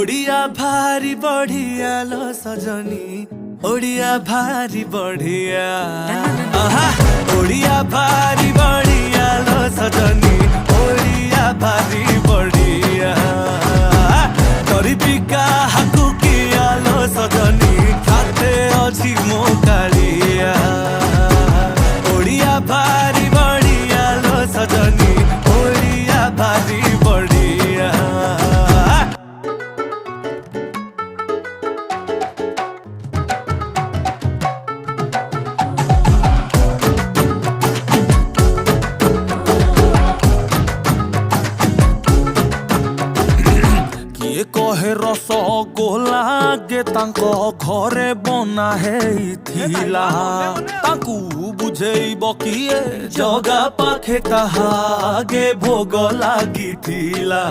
ओडिया भारी बढ़िया लो सजनी, ओडिया भारी बढ़िया। ओडिया भारी बढ़िया लो सजनी, ओडिया भारी बढ़िया। गरीबी का हाकु किया लो सजनी, खाते अच्छी मो कालिया। ओडिया भारी बढ़िया लो सजनी, ओडिया भारी बढ़िया। किए कहे रसगोला गे तांको घरे बना हेइथिला, तांकू बुझेइब किए जगा पाखे ताहा गे भोग लागिथिला।